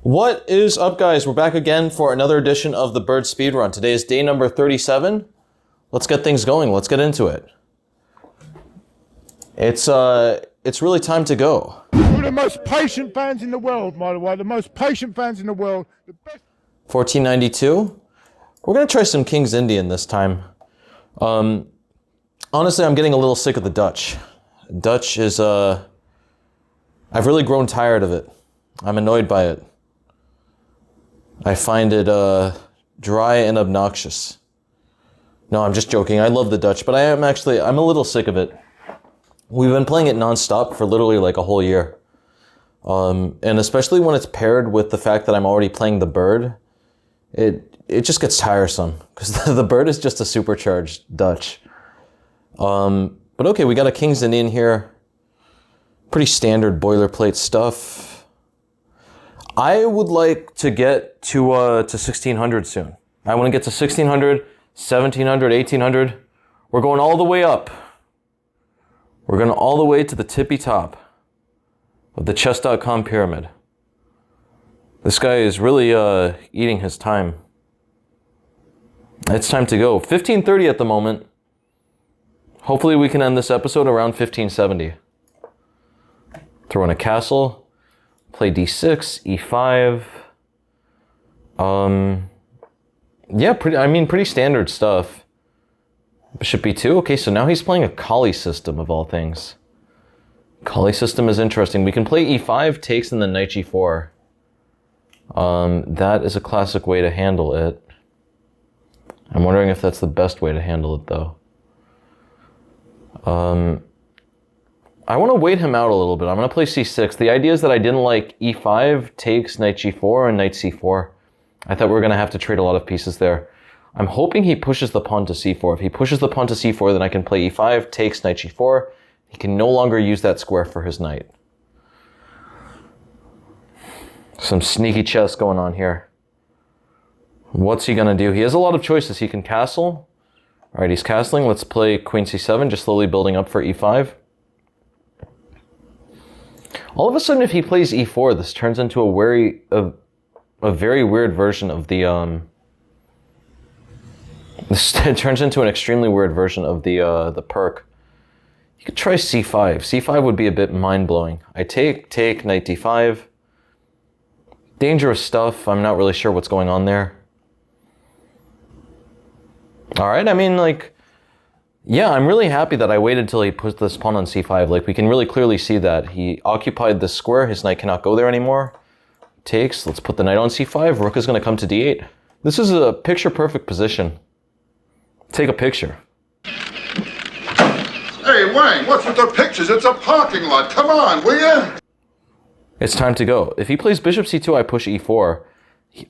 What is up, guys? We're back again for another edition of the Bird Speedrun. Today is day number 37. Let's get things going. Let's get into it. It's really time to go. We're the most patient fans in the world, by the way. The most patient fans in the world. The best. 1492. We're gonna try some King's Indian this time. Honestly, I'm getting a little sick of the Dutch. Dutch is I've really grown tired of it. I'm annoyed by it. I find it dry and obnoxious. No, I'm just joking. I love the Dutch, but I'm a little sick of it. We've been playing it nonstop for literally like a whole year. And especially when it's paired with the fact that I'm already playing the Bird, it just gets tiresome because the Bird is just a supercharged Dutch. But okay, we got a King's Indian here. Pretty standard boilerplate stuff. I would like to get to 1600 soon. I want to get to 1600, 1700, 1800. We're going all the way up. We're going all the way to the tippy top of the chess.com pyramid. This guy is really eating his time. It's time to go. 1530 at the moment. Hopefully we can end this episode around 1570. Throw in a castle. Play d6, e5. Yeah, pretty standard stuff. Bishop b2. Okay, so now he's playing a Kali system of all things. Kali system is interesting. We can play e5, takes, and then knight g4. That is a classic way to handle it. I'm wondering if that's the best way to handle it, though. I want to wait him out a little bit. I'm going to play c6. The idea is that I didn't like e5, takes, knight g4, and knight c4. I thought we were going to have to trade a lot of pieces there. I'm hoping he pushes the pawn to c4. If he pushes the pawn to c4, then I can play e5, takes, knight g4. He can no longer use that square for his knight. Some sneaky chess going on here. What's he going to do? He has a lot of choices. He can castle. All right, he's castling. Let's play queen c7, just slowly building up for e5. All of a sudden, if he plays e4, this turns into a very weird version of the This turns into an extremely weird version of the perk. You could try c5. c5 would be a bit mind-blowing. I take, knight d5. Dangerous stuff. I'm not really sure what's going on there. All right, I mean, like, yeah, I'm really happy that I waited till he put this pawn on c5. Like, we can really clearly see that he occupied this square. His knight cannot go there anymore. Takes. Let's put the knight on c5. Rook is going to come to d8. This is a picture-perfect position. Take a picture. Hey, Wayne, what's with the pictures? It's a parking lot. Come on, will you? It's time to go. If he plays bishop c2, I push e4.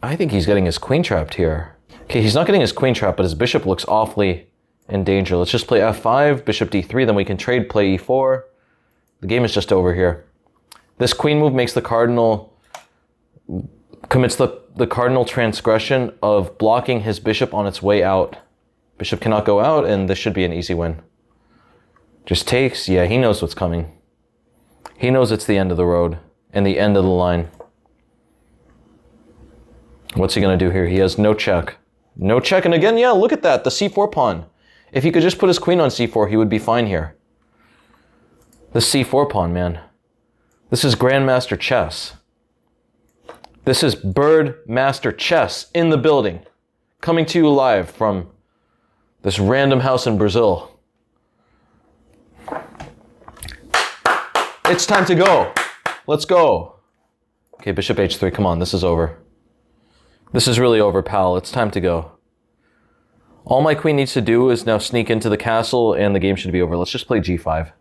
I think he's getting his queen trapped here. Okay, he's not getting his queen trapped, but his bishop looks awfully in danger. Let's just play f5, bishop d3, then we can trade, play e4. The game is just over here. This queen move makes the cardinal, commits the cardinal transgression of blocking his bishop on its way out. Bishop cannot go out, and this should be an easy win. Just takes. Yeah, he knows what's coming. He knows it's the end of the road and the end of the line. What's he going to do here? He has no check. No check, and again, yeah, look at that, the c4 pawn. If he could just put his queen on c4, he would be fine here. The c4 pawn, man. This is Grandmaster Chess. This is Bird Master Chess in the building. Coming to you live from this random house in Brazil. It's time to go. Let's go. Okay, bishop h3, come on, this is over. This is really over, pal. It's time to go. All my queen needs to do is now sneak into the castle and the game should be over. Let's just play g5.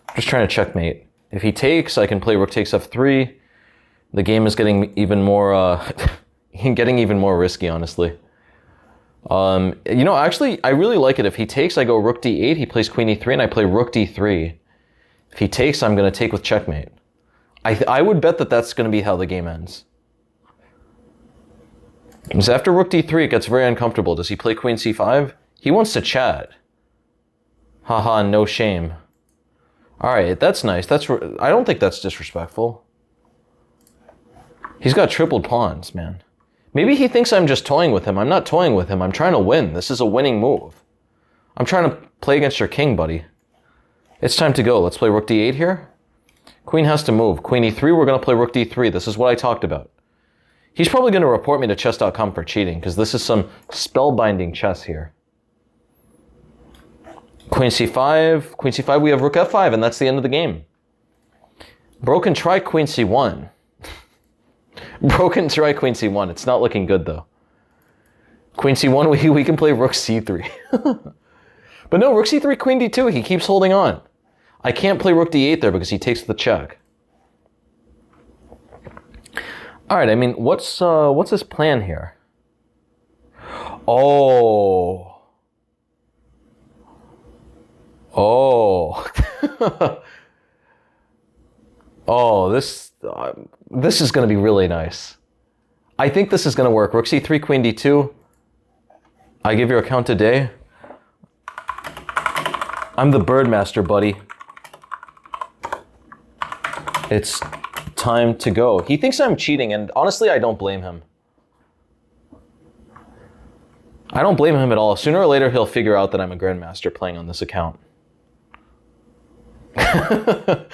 I'm just trying to checkmate. If he takes, I can play rook takes f3. The game is getting even more risky, honestly. You know, actually, I really like it. If he takes, I go rook d8, he plays queen e3, and I play rook d3. If he takes, I'm going to take with checkmate. I would bet that that's going to be how the game ends. Because after rook d3, it gets very uncomfortable. Does he play queen c5? He wants to chat. Haha, no shame. All right, that's nice. I don't think that's disrespectful. He's got tripled pawns, man. Maybe he thinks I'm just toying with him. I'm not toying with him. I'm trying to win. This is a winning move. I'm trying to play against your king, buddy. It's time to go. Let's play rook d8 here. Queen has to move. Queen e3, we're going to play rook d3. This is what I talked about. He's probably going to report me to chess.com for cheating, because this is some spellbinding chess here. Queen c5. Queen c5, we have rook f5, and that's the end of the game. Broken try queen c1. Broken try queen c1. It's not looking good, though. Queen c1, we can play rook c3. But no, rook c3, queen d2. He keeps holding on. I can't play rook d8 there because he takes the check. All right, I mean, what's his plan here? Oh. Oh. Oh, this is going to be really nice. I think this is going to work. Rook c3, queen d2. I give your account a day. I'm the bird master, buddy. It's time to go. He thinks I'm cheating, and honestly, I don't blame him. I don't blame him at all. Sooner or later, he'll figure out that I'm a grandmaster playing on this account. I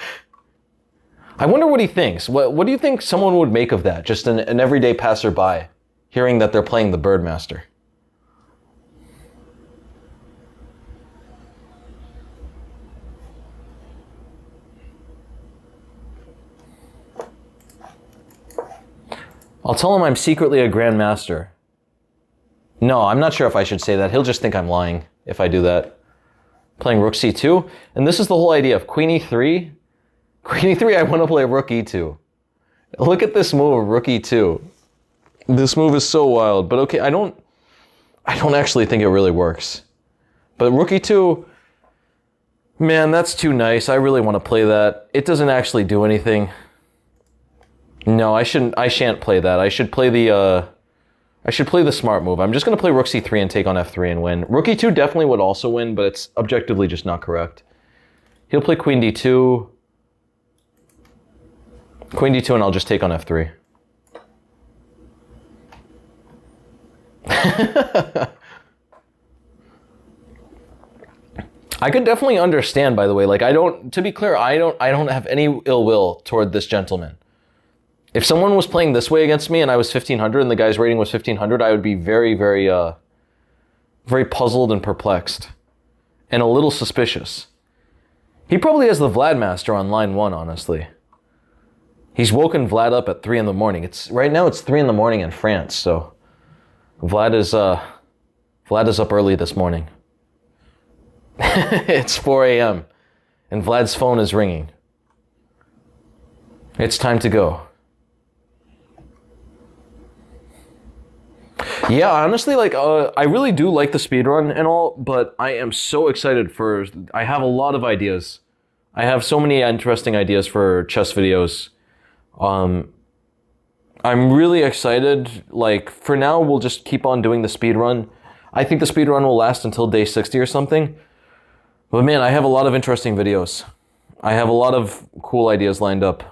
wonder what he thinks. What do you think someone would make of that? Just an everyday passerby hearing that they're playing the Birdmaster. I'll tell him I'm secretly a grandmaster. No, I'm not sure if I should say that. He'll just think I'm lying if I do that. Playing rook c2. And this is the whole idea of queen e3. Queen e3, I want to play rook e2. Look at this move, rook e2. This move is so wild. But okay, I don't actually think it really works. But rook e2, man, that's too nice. I really want to play that. It doesn't actually do anything. No, I shan't play that. I should play the smart move. I'm just going to play rook c3 and take on f3 and win. Rook e2 definitely would also win, but it's objectively just not correct. He'll play queen d2. Queen d2 and I'll just take on f3. I could definitely understand, by the way, like to be clear, I don't have any ill will toward this gentleman. If someone was playing this way against me and I was 1500 and the guy's rating was 1500, I would be very, very, very puzzled and perplexed and a little suspicious. He probably has the Vlad Master on line 1, honestly. He's woken Vlad up at 3 in the morning. Right now it's 3 in the morning in France, so Vlad is up early this morning. It's 4 a.m. and Vlad's phone is ringing. It's time to go. Yeah, honestly, like, I really do like the speedrun and all, but I am so excited I have a lot of ideas. I have so many interesting ideas for chess videos. I'm really excited. Like, for now, we'll just keep on doing the speedrun. I think the speedrun will last until day 60 or something. But man, I have a lot of interesting videos. I have a lot of cool ideas lined up.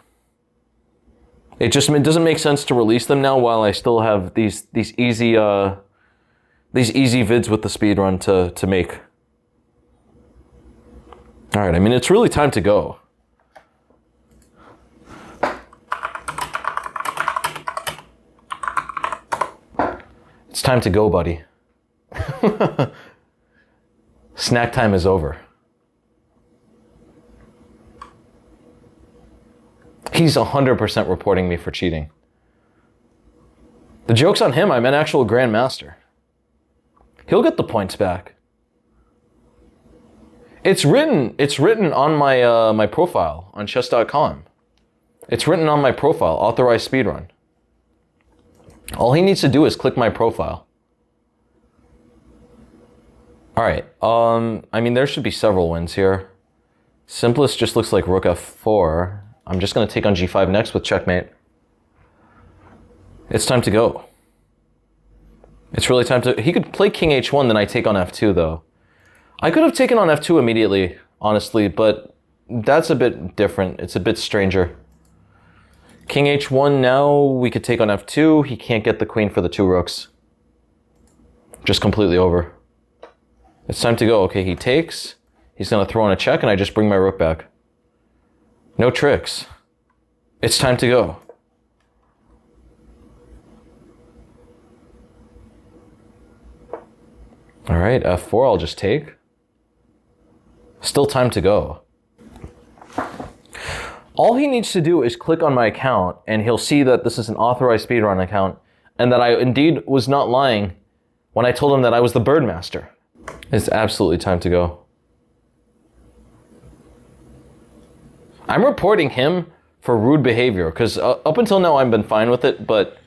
It doesn't make sense to release them now while I still have these easy vids with the speedrun to make. All right, I mean, it's really time to go. It's time to go, buddy. Snack time is over. He's 100% reporting me for cheating. The joke's on him. I'm an actual grandmaster. He'll get the points back. It's written on my profile on chess.com. It's written on my profile, authorized speedrun. All he needs to do is click my profile. All right. I mean, there should be several wins here. Simplest just looks like rook f4. I'm just going to take on g5 next with checkmate. It's time to go. It's really time to... He could play king h1, then I take on f2, though. I could have taken on f2 immediately, honestly, but that's a bit different. It's a bit stranger. King h1, now we could take on f2. He can't get the queen for the 2 rooks. Just completely over. It's time to go. Okay, he takes. He's going to throw in a check, and I just bring my rook back. No tricks. It's time to go. All right, f4, I'll just take. Still time to go. All he needs to do is click on my account, and he'll see that this is an authorized speedrun account, and that I indeed was not lying when I told him that I was the bird master. It's absolutely time to go. I'm reporting him for rude behavior, because up until now I've been fine with it, but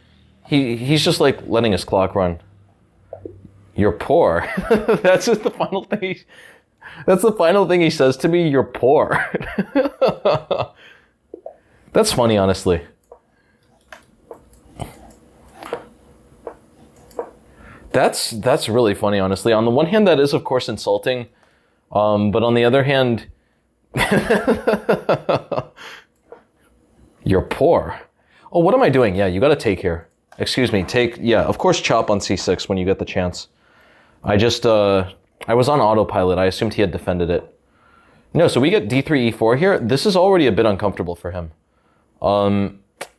he's just like letting his clock run. You're poor. That's just the final thing. That's the final thing he says to me. You're poor. That's funny, honestly. That's really funny, honestly. On the one hand, that is of course insulting, but on the other hand, you're poor. Oh, what am I doing? Yeah, you got to take here. Excuse me, take. Yeah, of course, chop on c6 when you get the chance. I was on autopilot. I assumed he had defended it. No, so we get d3, e4 here. This is already a bit uncomfortable for him.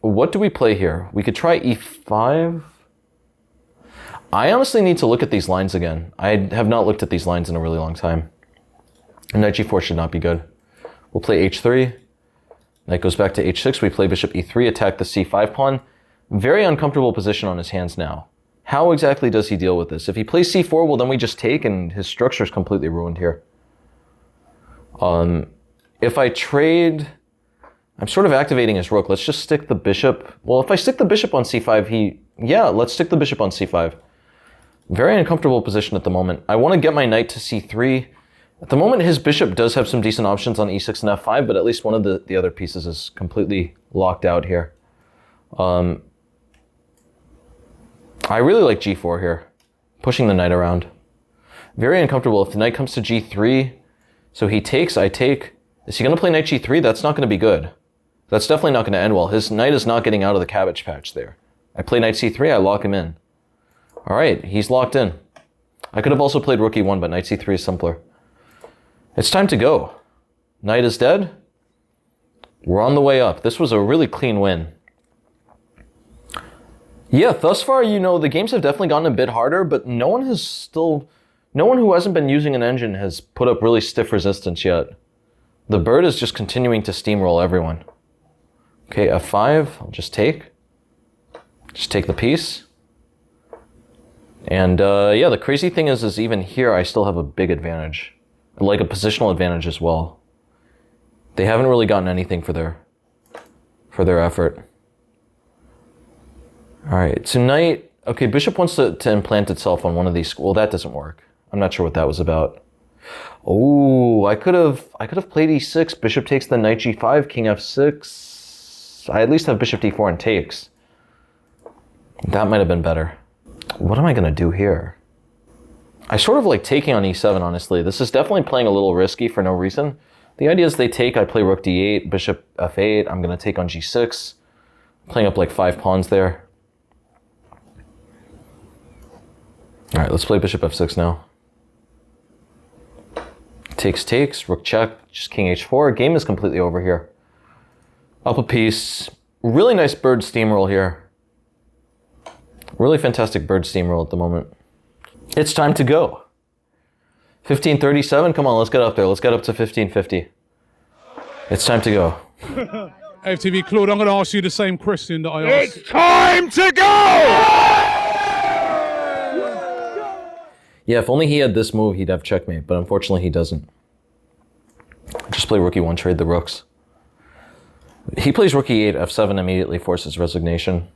What do we play here? We could try e5. I honestly need to look at these lines again. I have not looked at these lines in a really long time. Knight g4 should not be good. We'll play h3. Knight goes back to h6. We play bishop e3, attack the c5 pawn. Very uncomfortable position on his hands now. How exactly does he deal with this? If he plays c4, well, then we just take, and his structure is completely ruined here. If I trade, I'm sort of activating his rook. Let's just stick the bishop. Well, if I stick the bishop on c5, yeah, let's stick the bishop on c5. Very uncomfortable position at the moment. I want to get my knight to c3. At the moment, his bishop does have some decent options on e6 and f5, but at least one of the other pieces is completely locked out here. I really like g4 here, pushing the knight around. Very uncomfortable. If the knight comes to g3, so he takes, I take. Is he going to play knight g3? That's not going to be good. That's definitely not going to end well. His knight is not getting out of the cabbage patch there. I play knight c3, I lock him in. All right, he's locked in. I could have also played rook e1, but knight c3 is simpler. It's time to go. Knight is dead. We're on the way up. This was a really clean win. Yeah, thus far, you know, the games have definitely gotten a bit harder, but no one who hasn't been using an engine has put up really stiff resistance yet. The bird is just continuing to steamroll everyone. Okay, f5, I'll just take. Just take the piece. And yeah, the crazy thing is even here, I still have a big advantage. Like a positional advantage as well. They haven't really gotten anything for their effort. All right, so knight, okay, bishop wants to implant itself on one of these. Well, that doesn't work. I'm not sure what that was about. Oh, I could have played e6. Bishop takes the knight g5, king f6. I at least have bishop d4 and takes. That might have been better. What am I gonna do here? I sort of like taking on e7, honestly. This is definitely playing a little risky for no reason. The idea is they take, I play rook d8, bishop f8. I'm gonna take on g6, playing up like 5 pawns there. All right, let's play bishop f6 now. Takes, rook check, just king h4. Game is completely over here. Up a piece. Really nice bird steamroll here. Really fantastic bird steamroll at the moment. It's time to go. 1537, come on, let's get up there. Let's get up to 1550. It's time to go. FTV Claude, I'm going to ask you the same question that I asked. It's time to go! Yeah, if only he had this move, he'd have checkmate, but unfortunately he doesn't. Just play rook e1, trade the rooks. He plays rook e8, f7, immediately forces resignation.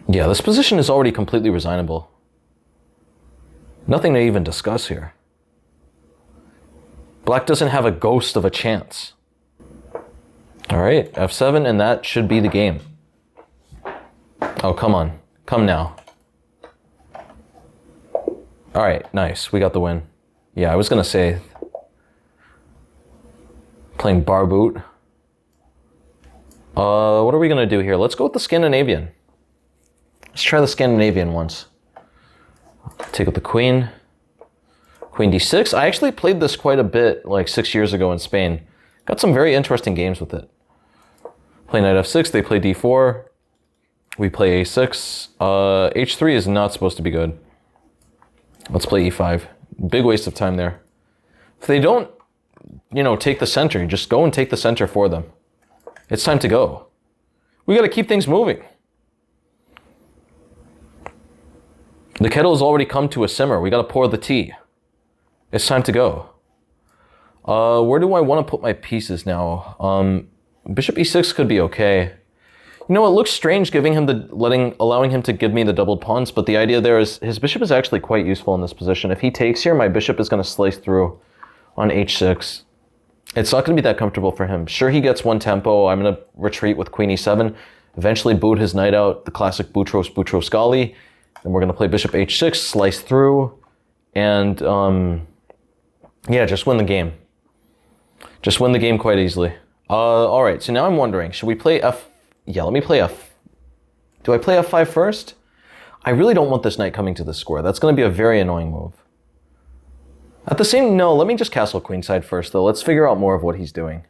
Yeah, this position is already completely resignable. Nothing to even discuss here. Black doesn't have a ghost of a chance. All right, f7, and that should be the game. Oh, come on. Come now. All right, nice. We got the win. Yeah, I was going to say, playing bar boot. What are we going to do here? Let's go with the Scandinavian. Let's try the Scandinavian once. Take out the queen. Queen d6. I actually played this quite a bit like 6 years ago in Spain. Got some very interesting games with it. Play knight f6, they play d4. We play a6. h3 is not supposed to be good. Let's play e5. Big waste of time there. If they don't, take the center, you just go and take the center for them. It's time to go. We got to keep things moving. The kettle has already come to a simmer. We got to pour the tea. It's time to go. Where do I want to put my pieces now? Bishop e6 could be okay. It looks strange giving him allowing him to give me the doubled pawns, but the idea there is his bishop is actually quite useful in this position. If he takes here, my bishop is going to slice through on h6. It's not going to be that comfortable for him. Sure, he gets one tempo. I'm going to retreat with queen e7, eventually boot his knight out, the classic Boutros Scali. Then we're going to play bishop h6, slice through, and just win the game. Just win the game quite easily. All right, so now I'm wondering, should we play Yeah, let me play Do I play f5 first? I really don't want this knight coming to the square. That's going to be a very annoying move. No, let me just castle queenside first, though. Let's figure out more of what he's doing.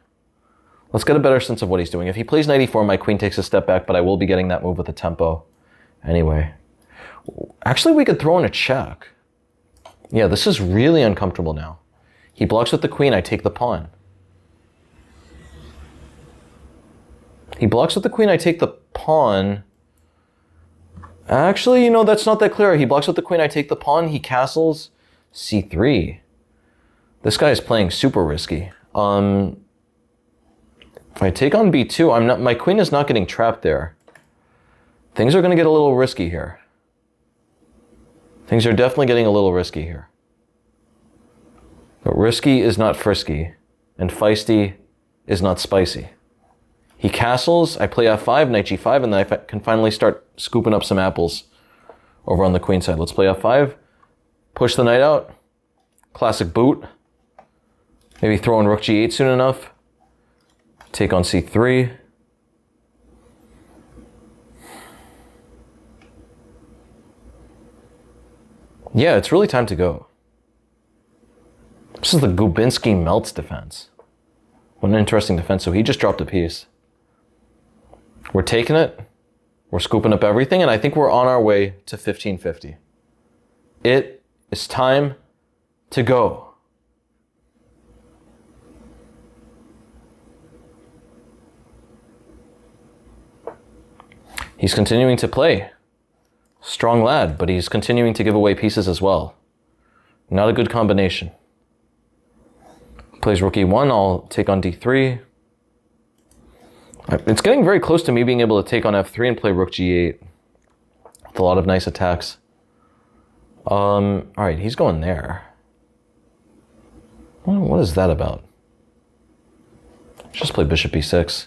Let's get a better sense of what he's doing. If he plays knight e4, my queen takes a step back, but I will be getting that move with a tempo. Anyway. Actually, we could throw in a check. Yeah, this is really uncomfortable now. He blocks with the queen, I take the pawn. He blocks with the queen, I take the pawn. Actually, that's not that clear. He blocks with the queen, I take the pawn. He castles c3. This guy is playing super risky. If I take on b2, my queen is not getting trapped there. Things are going to get a little risky here. Things are definitely getting a little risky here. But risky is not frisky, and feisty is not spicy. He castles, I play f5, knight g5, and then I can finally start scooping up some apples over on the queen side. Let's play f5, push the knight out, classic boot. Maybe throw in rook g8 soon enough. Take on c3. Yeah, it's really time to go. This is the Gubinski melts defense. What an interesting defense. So he just dropped a piece. We're taking it. We're scooping up everything, and I think we're on our way to 1550. It is time to go. He's continuing to play. Strong lad, but he's continuing to give away pieces as well. Not a good combination. Plays rook e1, I'll take on d3. It's getting very close to me being able to take on f3 and play rook g8 with a lot of nice attacks. All right, he's going there. What is that about? Just play bishop e6.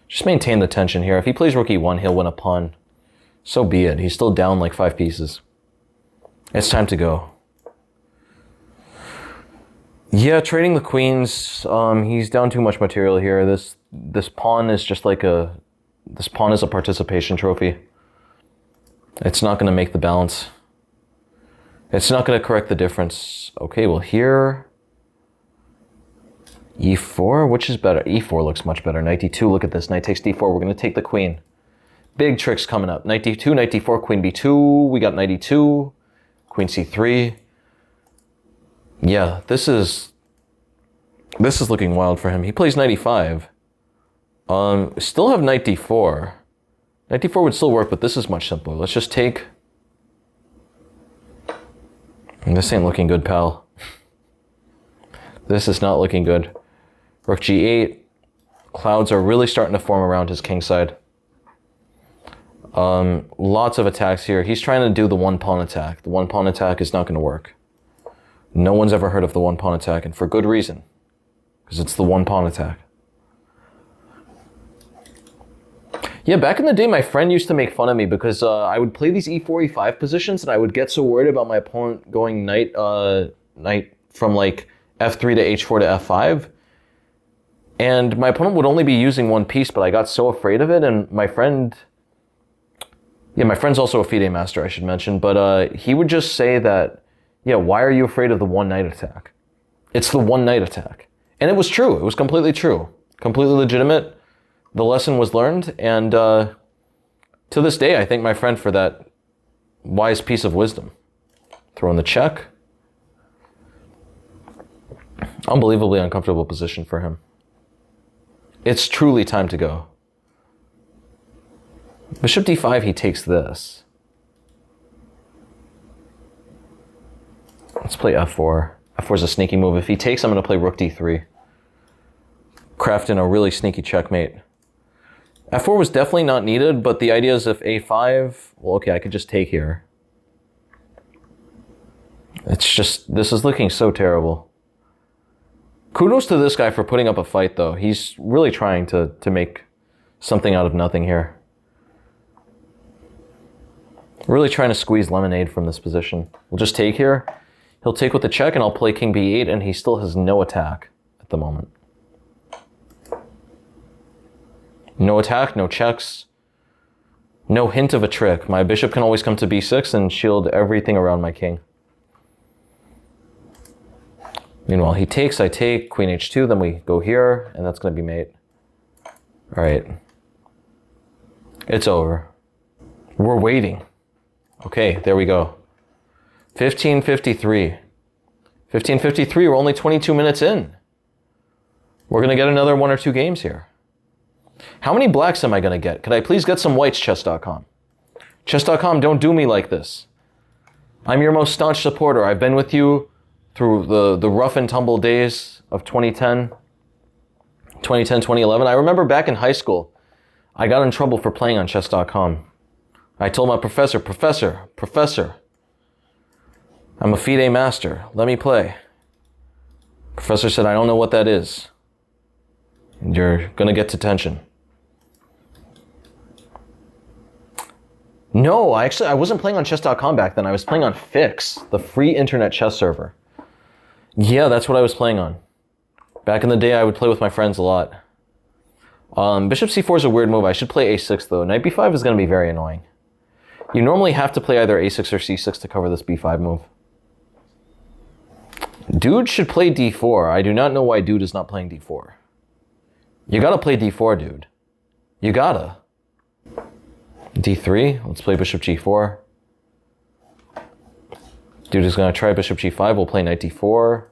Just maintain the tension here. If he plays rook e1, he'll win a pawn. So be it. He's still down like 5 pieces. It's time to go. Yeah, trading the queens. He's down too much material here. This pawn is just like this pawn is a participation trophy. It's not going to make the balance. It's not going to correct the difference. Okay, well here, e4, which is better? e4 looks much better. Knight d2, look at this. Knight takes d4. We're going to take the queen. Big tricks coming up. Knight d2, knight d4, queen b2. We got knight e2, queen c3. Yeah, this is looking wild for him. He plays knight e5. Still have knight d4. Knight d4 would still work, but this is much simpler. Let's just take. This ain't looking good, pal. This is not looking good. Rook g8. Clouds are really starting to form around his king side. Lots of attacks here. He's trying to do the one pawn attack. The one pawn attack is not going to work. No one's ever heard of the one pawn attack, and for good reason. Because it's the one pawn attack. Yeah, back in the day, my friend used to make fun of me because I would play these e4, e5 positions, and I would get so worried about my opponent going knight from like f3 to h4 to f5. And my opponent would only be using one piece, but I got so afraid of it, and my friend's also a FIDE master, I should mention, but he would just say that, yeah, why are you afraid of the one knight attack? It's the one knight attack. And it was true. It was completely true. Completely legitimate. The lesson was learned, and to this day, I thank my friend for that wise piece of wisdom. Throw in the check. Unbelievably uncomfortable position for him. It's truly time to go. Bishop d5, he takes this. Let's play f4. f4 is a sneaky move. If he takes, I'm going to play rook d3. Craft in a really sneaky checkmate. f4 was definitely not needed, but the idea is if a5, well, okay, I could just take here. It's just, this is looking so terrible. Kudos to this guy for putting up a fight, though. He's really trying to make something out of nothing here. Really trying to squeeze lemonade from this position. We'll just take here. He'll take with the check, and I'll play king b8, and he still has no attack at the moment. No attack, no checks. No hint of a trick. My bishop can always come to b6 and shield everything around my king. Meanwhile, he takes, I take, queen h2, then we go here, and that's going to be mate. All right. It's over. We're waiting. Okay, there we go. 15:53. 15:53, we're only 22 minutes in. We're going to get another 1 or 2 games here. How many blacks am I going to get? Could I please get some whites, chess.com? Chess.com, don't do me like this. I'm your most staunch supporter. I've been with you through the rough and tumble days of 2010, 2011. I remember back in high school, I got in trouble for playing on chess.com. I told my professor, I'm a FIDE master. Let me play. Professor said, I don't know what that is. And you're going to get detention. No, I wasn't playing on chess.com back then. I was playing on Fix, the free internet chess server. Yeah, that's what I was playing on. Back in the day, I would play with my friends a lot. Bishop c4 is a weird move. I should play a6, though. Knight b5 is going to be very annoying. You normally have to play either a6 or c6 to cover this b5 move. Dude should play d4. I do not know why dude is not playing d4. You gotta play d4, dude. You gotta. d3. Let's play bishop g4. Dude is gonna try bishop g5. We'll play knight d4.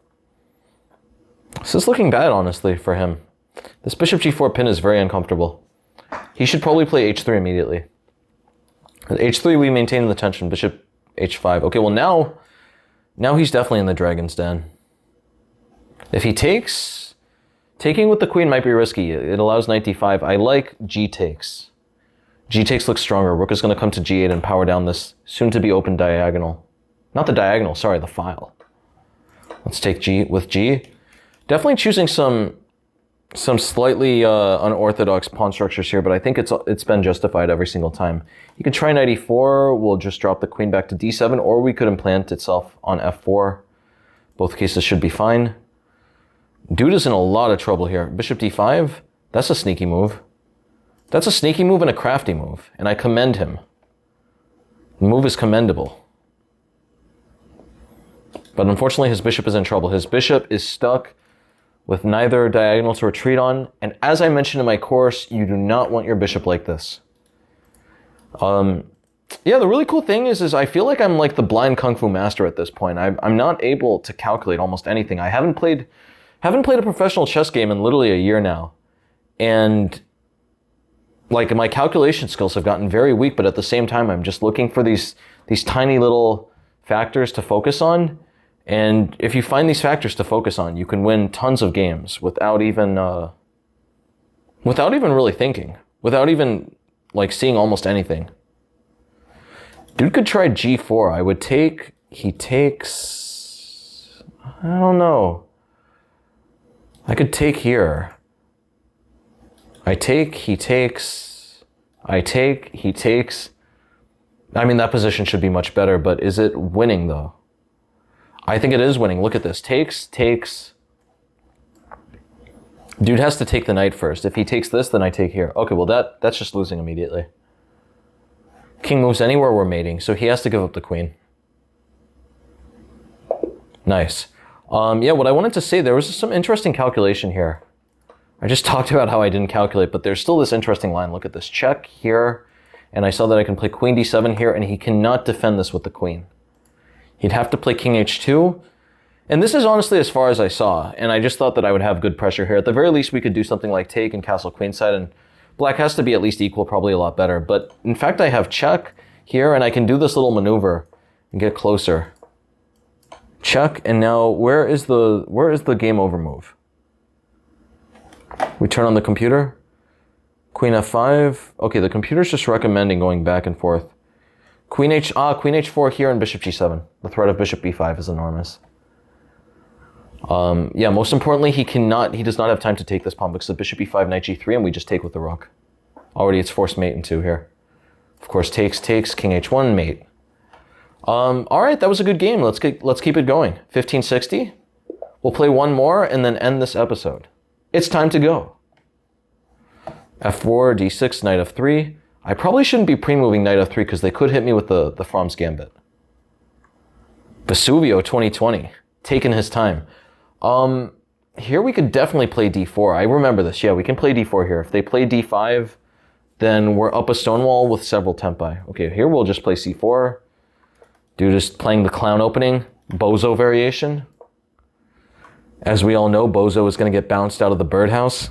This is looking bad, honestly, for him. This bishop g4 pin is very uncomfortable. He should probably play h3 immediately. At h3, we maintain the tension. Bishop h5. Okay, well now he's definitely in the dragon's den. If he takes, taking with the queen might be risky. It allows knight d5. I like g takes. G takes looks stronger. Rook is going to come to g8 and power down this soon-to-be open diagonal. Not the diagonal, sorry, the file. Let's take g with g. Definitely choosing some slightly unorthodox pawn structures here, but I think it's been justified every single time. You could try knight e4. We'll just drop the queen back to d7, or we could implant itself on f4. Both cases should be fine. Dude is in a lot of trouble here. Bishop d5, that's a sneaky move. That's a sneaky move and a crafty move, and I commend him. The move is commendable. But unfortunately, his bishop is in trouble. His bishop is stuck with neither diagonal to retreat on, and as I mentioned in my course, you do not want your bishop like this. Yeah, the really cool thing is I feel like I'm like the blind kung fu master at this point. I'm not able to calculate almost anything. I haven't played a professional chess game in literally a year now, and like my calculation skills have gotten very weak. But at the same time, I'm just looking for these tiny little factors to focus on. And if you find these factors to focus on, you can win tons of games without even really thinking, without even like seeing almost anything. Dude could try g4. I would take, he takes, I don't know. I could take here. I take, he takes, I take, he takes. I mean, that position should be much better, but is it winning though? I think it is winning. Look at this. Takes, takes. Dude has to take the knight first. If he takes this, then I take here. Okay, well that's just losing immediately. King moves anywhere, we're mating, so he has to give up the queen. Nice. Yeah, what I wanted to say, there was some interesting calculation here. I just talked about how I didn't calculate, but there's still this interesting line. Look at this. Check here, and I saw that I can play queen d7 here, and he cannot defend this with the queen. He'd have to play king h2, and this is honestly as far as I saw, and I just thought that I would have good pressure here. At the very least, we could do something like take and castle queenside, and black has to be at least equal, probably a lot better. But in fact, I have check here, and I can do this little maneuver and get closer. Check, and now where is the game over move? We turn on the computer. Queen f5. Okay, the computer's just recommending going back and forth. Queen h4 here and bishop g7. The threat of bishop b5 is enormous. Yeah, most importantly, he does not have time to take this pawn because the bishop e5, knight g3, and we just take with the rook. Already it's forced mate in 2 here. Of course, takes, king h1, mate. All right, that was a good game. Let's keep it going. 1560. We'll play one more and then end this episode. It's time to go. f4, d6, knight f3. I probably shouldn't be pre-moving knight f3 because they could hit me with the From's Gambit. Vesuvio 2020, taking his time. Here we could definitely play d4. I remember this. Yeah, we can play d4 here. If they play d5, then we're up a stonewall with several tempi. Okay, here we'll just play c4. Dude is playing the clown opening, bozo variation. As we all know, bozo is going to get bounced out of the birdhouse.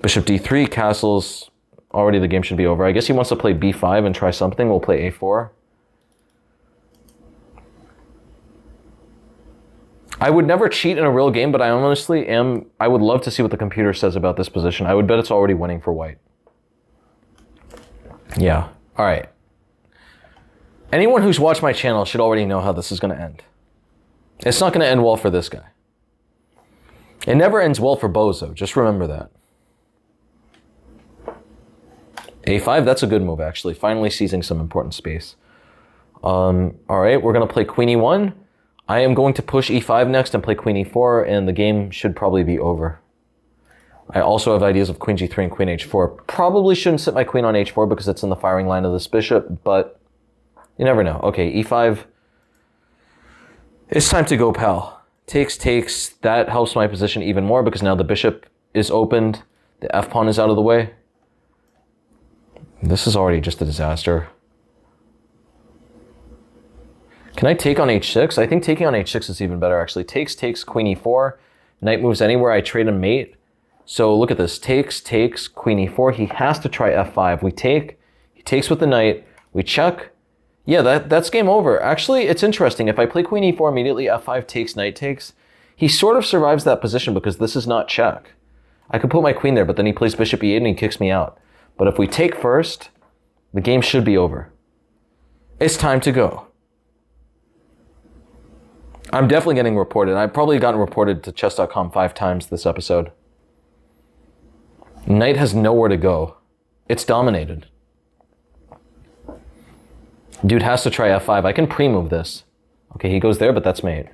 Bishop d3, castles. Already the game should be over. I guess he wants to play b5 and try something. We'll play a4. I would never cheat in a real game, but I honestly am. I would love to see what the computer says about this position. I would bet it's already winning for white. Yeah. All right. Anyone who's watched my channel should already know how this is going to end. It's not going to end well for this guy. It never ends well for bozo. Just remember that. a5, that's a good move, actually. Finally seizing some important space. All right, we're going to play queen e1. I am going to push e5 next and play queen e4, and the game should probably be over. I also have ideas of queen g3 and queen h4. Probably shouldn't sit my queen on h4 because it's in the firing line of this bishop, but you never know. Okay, e5. It's time to go, pal. Takes. That helps my position even more because now the bishop is opened. The f-pawn is out of the way. This is already just a disaster. Can I take on h6? I think taking on h6 is even better, actually. Takes, queen e4. Knight moves anywhere. I trade a mate. So look at this. Takes, queen e4. He has to try f5. We take. He takes with the knight. We check. Yeah, that's game over. Actually, it's interesting. If I play queen e4 immediately, f5 takes, knight takes, he sort of survives that position because this is not check. I could put my queen there, but then he plays bishop e8 and he kicks me out. But if we take first, the game should be over. It's time to go. I'm definitely getting reported. I've probably gotten reported to chess.com 5 times this episode. Knight has nowhere to go. It's dominated. Dude has to try f5. I can pre-move this. Okay, he goes there, but that's mate.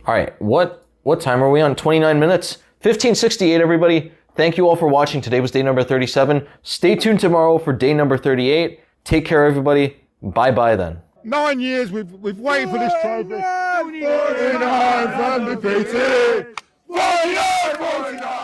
All right, what time are we on? 29 minutes? 1568, everybody. Thank you all for watching. Today was day number 37. Stay tuned tomorrow for day number 38. Take care, everybody. Bye-bye then. 9 years we've waited for this trophy. 49 undefeated. 49.